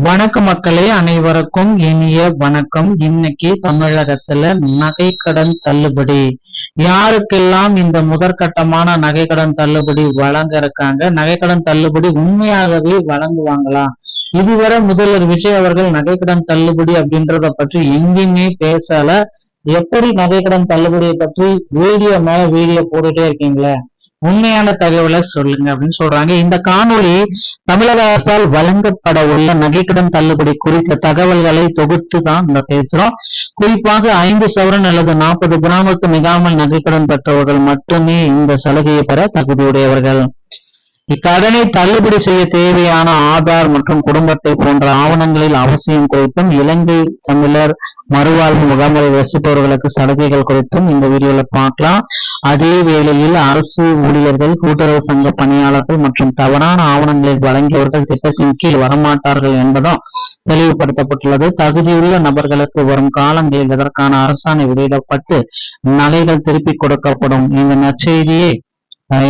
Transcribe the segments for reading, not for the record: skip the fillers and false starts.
வணக்க மக்களே, அனைவருக்கும் இனிய வணக்கம். இன்னைக்கு தமிழகத்துல நகைக்கடன் தள்ளுபடி யாருக்கெல்லாம் இந்த முதற்கட்டமான நகைக்கடன் தள்ளுபடி வழங்க இருக்காங்க? நகைக்கடன் தள்ளுபடி உண்மையாகவே வழங்குவாங்களா? இதுவரை முதல்வர் விஜய் அவர்கள் நகைக்கடன் தள்ளுபடி அப்படின்றத பற்றி எங்கேயுமே பேசல. எப்படி நகைக்கடன் தள்ளுபடியை பற்றி வீடியோ மேல வீடியோ போட்டுட்டே இருக்கீங்களே, உண்மையான தகவலை சொல்லுங்க அப்படின்னு சொல்றாங்க. இந்த காணொளி தமிழக அரசால் வழங்கப்பட உள்ள நகைக்கடன் தள்ளுபடி குறித்த தகவல்களை தொகுத்து தான் பேசுறோம். குறிப்பாக 5 சவரன் அல்லது 40 கிராமுக்கு மிகாமல் நகைக்கடன் பெற்றவர்கள் மட்டுமே இந்த சலுகையை பெற தகுதியுடையவர்கள். இக்கடனை தள்ளுபடி செய்ய தேவையான ஆதார் மற்றும் குடும்ப அட்டை போன்ற ஆவணங்களில் அவசியம் குறித்தும், இலங்கை தமிழர் மறுவாழ்வு முகாம்களில் வசிப்பவர்களுக்கு சலுகைகள் குறித்தும் இந்த வீடியோல பார்க்கலாம். அதே வேளையில் அரசு ஊழியர்கள், கூட்டுறவு சங்க பணியாளர்கள் மற்றும் தவறான ஆவணங்களை வழங்கியவர்கள் திட்டத்தின் கீழ் வரமாட்டார்கள் என்பதும் தெளிவுபடுத்தப்பட்டுள்ளது. தகுதியுள்ள நபர்களுக்கு வரும் காலங்களில் இதற்கான அரசாணை வெளியிடப்பட்டு நகைகள் திருப்பிக் கொடுக்கப்படும். இந்த நற்செய்தியை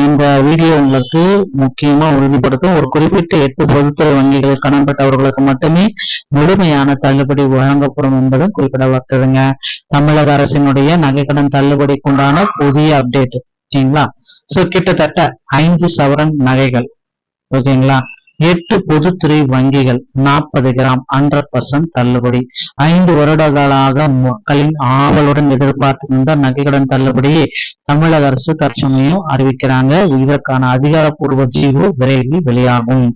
இந்த வீடியோ உங்களுக்கு முக்கியமா உறுதிப்படுத்தும். ஒரு குறிப்பிட்ட 8 பொதுத்துறை வங்கிகளில் கடன் பெற்றவர்களுக்கு மட்டுமே முழுமையான தள்ளுபடி வழங்கப்படும் என்பதும் குறிப்பிடப்பட்டதுங்க. தமிழக அரசினுடைய நகைக்கடன் தள்ளுபடிக்குண்டான புதிய அப்டேட். ஓகேங்களா? சோ கிட்டத்தட்ட 5 சவரன் நகைகள், ஓகேங்களா, 8 பொதுத்துறை வங்கிகள் 40 கிராம் 100% தள்ளுபடி. 5 வருடங்களாக மக்களின் ஆவலுடன் எதிர்பார்த்திருந்த நகைக்கடன் தள்ளுபடியை தமிழக அரசு தற்சமயம் அறிவிக்கிறாங்க. இதற்கான அதிகாரப்பூர்வ ஜீவோ விரைவில் வெளியாகும்.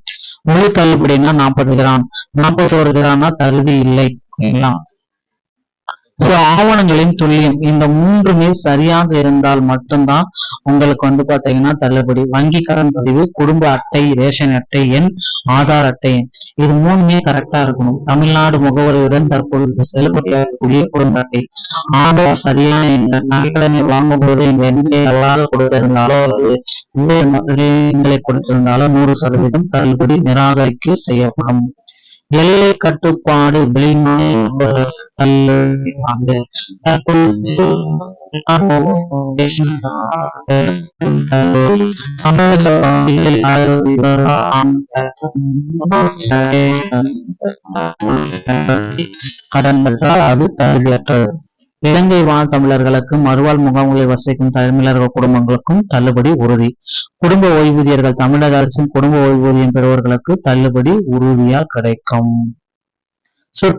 முழு தள்ளுபடினா 40 கிராம், 41 கிராம்னா தகுதி இல்லை. ஆவணங்களின் துல்லியம், இந்த 3மே சரியாக இருந்தால் மட்டும்தான் உங்களுக்கு பாத்தீங்கன்னா தள்ளுபடி. வங்கி கடன் பதிவு, குடும்ப அட்டை, ரேஷன் அட்டை எண், ஆதார் அட்டை எண், இது 3மே கரெக்டா இருக்கணும். தமிழ்நாடு முகவரியுடன் தற்போது செலுத்தக்கூடிய குடும்ப அட்டை, ஆதார் சரியான எண்கள், நகைக்கடனை வாங்கும் போது இந்த எண்களை எவ்வாறு கொடுத்திருந்தாலோ அல்லது எண்களை கொடுத்திருந்தாலோ 100% தள்ளுபடி நிராகரிக்க செய்யப்படும். எல்லை கட்டுப்பாடு, வெளிநாடு கடன் பெற்றால் அது தகுதியற்றது. இலங்கை வாழ் தமிழர்களுக்கு மறுவாழ் முகாம்களில் வசிக்கும் தமிழர்கள் குடும்பங்களுக்கும் தள்ளுபடி உறுதி. குடும்ப ஓய்வூதியர்கள், தமிழக அரசின் குடும்ப ஓய்வூதியம் பெறுவர்களுக்கு தள்ளுபடி உறுதியா கிடைக்கும்.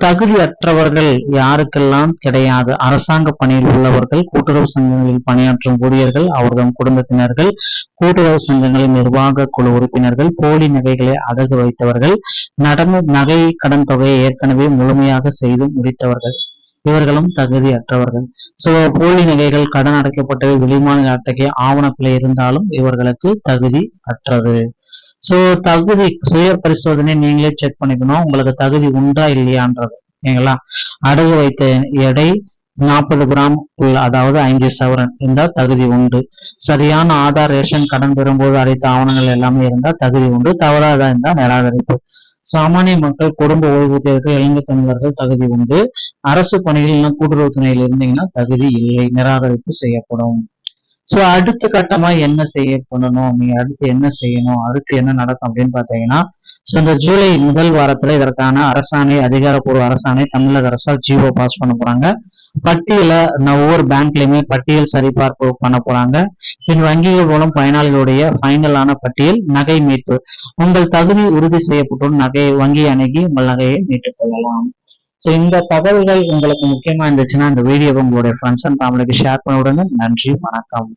தகுதியற்றவர்கள் யாருக்கெல்லாம் கிடையாது? அரசாங்க பணியில் உள்ளவர்கள், கூட்டுறவு சங்கங்களில் பணியாற்றும் ஊழியர்கள், அவர்தம் குடும்பத்தினர்கள், கூட்டுறவு சங்கங்களின் நிர்வாக குழு உறுப்பினர்கள், போலி நகைகளை அடகு வைத்தவர்கள், நடந்த நகை கடன் தொகையை ஏற்கனவே முழுமையாக செய்து முடித்தவர்கள், இவர்களும் தகுதியற்றவர்கள். போலி நகைகள், கடன் அடைக்கப்பட்டவை, வெளிமாநில அத்தகைய ஆவணப்பிழை இருந்தாலும் இவர்களுக்கு தகுதி அற்றது. தகுதி சுய பரிசோதனை நீங்களே செக் பண்ணிக்கணும், உங்களுக்கு தகுதி உண்டா இல்லையான்றது. சரிங்களா? அடகு வைத்த எடை 40 கிராம் உள்ள, அதாவது 5 சவரன் இருந்தா தகுதி உண்டு. சரியான ஆதார், ரேஷன், கடன் பெறும்போது அளித்த ஆவணங்கள் எல்லாமே இருந்தா தகுதி உண்டு. தவறாக இருந்தா நிராகரிப்பு. சாமானிய மக்கள், குடும்ப ஓய்வூதியர்கள், இலங்கை தமிழர்கள் தகுதி உண்டு. அரசு பணிகள், கூட்டுறவு துணையில் இருந்தீங்கன்னா தகுதி இல்லை, நிராகரிப்பு செய்யப்படும். அடுத்த கட்டமா என்ன செய்யப்படணும், நீங்க அடுத்து என்ன செய்யணும், அடுத்து என்ன நடக்கும் அப்படின்னு பாத்தீங்கன்னா, இந்த ஜூலை முதல் வாரத்துல இதற்கான அரசாணை, அதிகாரப்பூர்வ அரசாணை தமிழக அரசால் ஜிஓ பாஸ் பண்ண போறாங்க. பட்டியல ஒவ்வொரு பேங்க்லயுமே பட்டியல் சரிபார்ப்பு பண்ண போறாங்க. பின் வங்கிகள் மூலம் பயனாளிகளுடைய ஃபைனலான பட்டியல், நகை மீட்பு. உங்கள் தகுதி உறுதி செய்யப்பட்ட நகை வங்கி அணுகி உங்கள் நகையை மீட்டுக் கொள்ளலாம். இந்த தகவல்கள் உங்களுக்கு முக்கியமா இருந்துச்சுன்னா இந்த வீடியோவை உங்களுடைய ஃப்ரெண்ட்ஸ் அண்ட் ஃபேமிலிக்கு ஷேர் பண்ண விடுங்க. நன்றி, வணக்கம்.